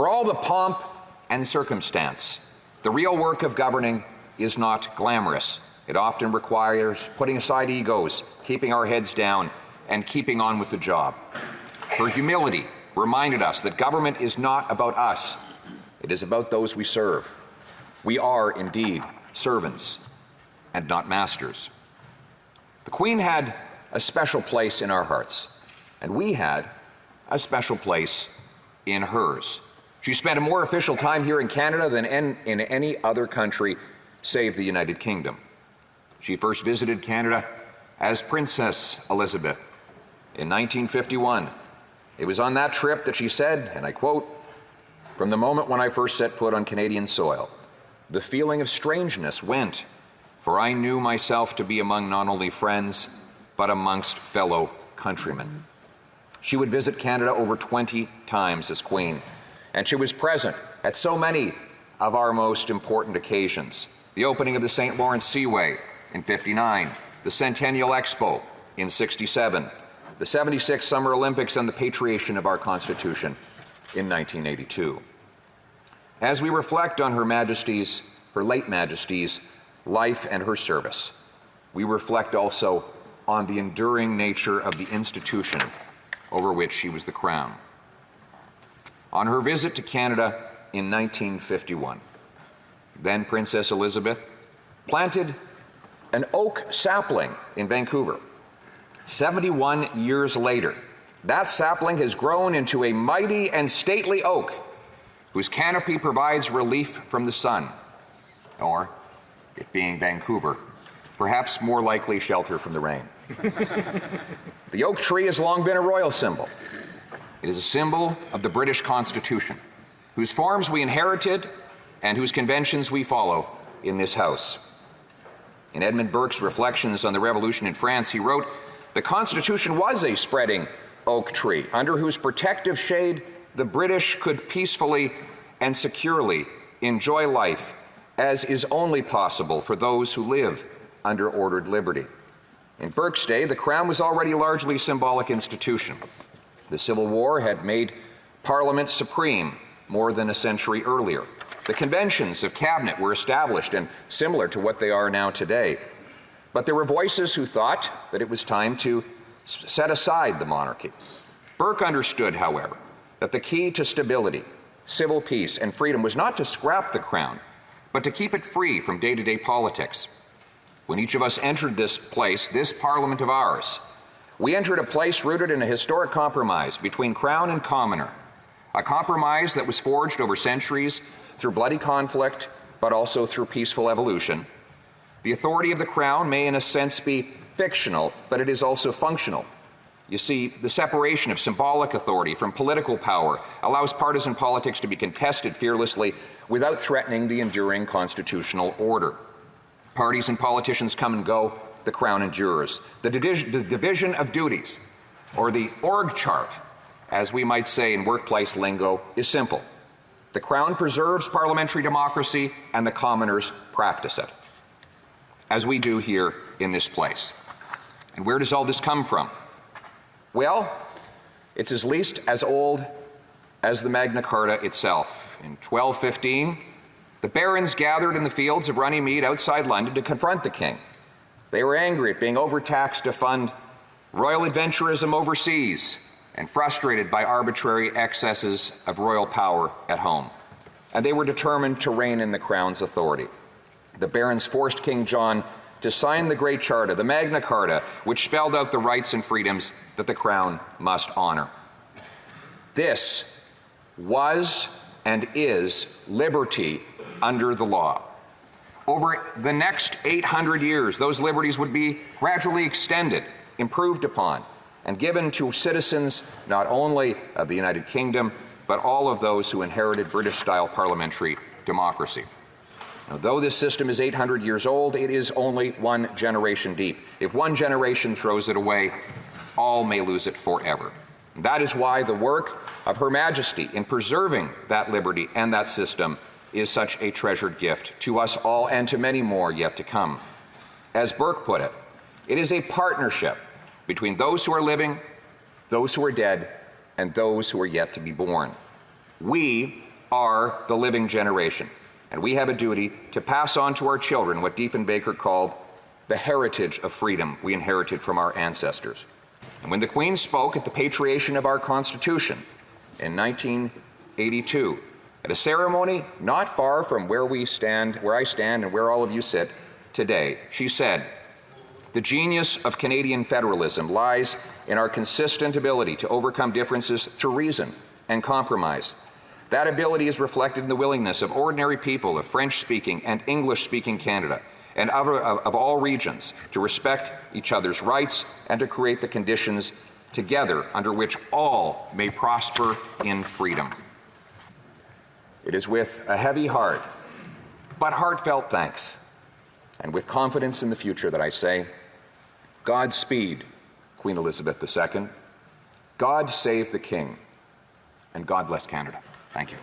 For all the pomp and circumstance, the real work of governing is not glamorous. It often requires putting aside egos, keeping our heads down, and keeping on with the job. Her humility reminded us that government is not about us. It is about those we serve. We are indeed servants and not masters. The Queen had a special place in our hearts, and we had a special place in hers. She spent a more official time here in Canada than in any other country save the United Kingdom. She first visited Canada as Princess Elizabeth in 1951. It was on that trip that she said, and I quote, "From the moment when I first set foot on Canadian soil, the feeling of strangeness went, for I knew myself to be among not only friends, but amongst fellow countrymen." She would visit Canada over 20 times as Queen, and she was present at so many of our most important occasions. The opening of the St. Lawrence Seaway in '59, the Centennial Expo in '67, the '76 Summer Olympics, and the patriation of our Constitution in 1982. As we reflect on her late Majesty's life and her service, we reflect also on the enduring nature of the institution over which she was the crown. On her visit to Canada in 1951, then Princess Elizabeth planted an oak sapling in Vancouver. 71 years later, that sapling has grown into a mighty and stately oak whose canopy provides relief from the sun, or, it being Vancouver, perhaps more likely shelter from the rain. The oak tree has long been a royal symbol. It is a symbol of the British Constitution, whose forms we inherited and whose conventions we follow in this House. In Edmund Burke's Reflections on the Revolution in France, he wrote, "The Constitution was a spreading oak tree, under whose protective shade the British could peacefully and securely enjoy life, as is only possible for those who live under ordered liberty." In Burke's day, the Crown was already a largely symbolic institution. The Civil War had made Parliament supreme more than a century earlier. The conventions of cabinet were established and similar to what they are now today. But there were voices who thought that it was time to set aside the monarchy. Burke understood, however, that the key to stability, civil peace, and freedom was not to scrap the Crown, but to keep it free from day-to-day politics. When each of us entered this place, this Parliament of ours, we entered a place rooted in a historic compromise between Crown and Commoner, a compromise that was forged over centuries through bloody conflict, but also through peaceful evolution. The authority of the Crown may in a sense be fictional, but it is also functional. You see, the separation of symbolic authority from political power allows partisan politics to be contested fearlessly without threatening the enduring constitutional order. Parties and politicians come and go, the Crown endures. The division of duties, or the org chart, as we might say in workplace lingo, is simple. The Crown preserves parliamentary democracy, and the commoners practice it, as we do here in this place. And where does all this come from? Well, it's at least as old as the Magna Carta itself. In 1215, the barons gathered in the fields of Runnymede outside London to confront the king. They were angry at being overtaxed to fund royal adventurism overseas and frustrated by arbitrary excesses of royal power at home. And they were determined to rein in the Crown's authority. The barons forced King John to sign the Great Charter, the Magna Carta, which spelled out the rights and freedoms that the Crown must honor. This was and is liberty under the law. Over the next 800 years, those liberties would be gradually extended, improved upon, and given to citizens not only of the United Kingdom, but all of those who inherited British-style parliamentary democracy. Now, though this system is 800 years old, it is only one generation deep. If one generation throws it away, all may lose it forever. And that is why the work of Her Majesty in preserving that liberty and that system is such a treasured gift to us all and to many more yet to come. As Burke put it, it is a partnership between those who are living, those who are dead, and those who are yet to be born. We are the living generation, and we have a duty to pass on to our children what Diefenbaker called the heritage of freedom we inherited from our ancestors. And when the Queen spoke at the patriation of our Constitution in 1982, at a ceremony not far from where I stand and where all of you sit today, she said, "The genius of Canadian federalism lies in our consistent ability to overcome differences through reason and compromise. That ability is reflected in the willingness of ordinary people of French-speaking and English-speaking Canada and of all regions to respect each other's rights and to create the conditions together under which all may prosper in freedom." It is with a heavy heart, but heartfelt thanks, and with confidence in the future that I say, Godspeed, Queen Elizabeth II, God save the King, and God bless Canada. Thank you.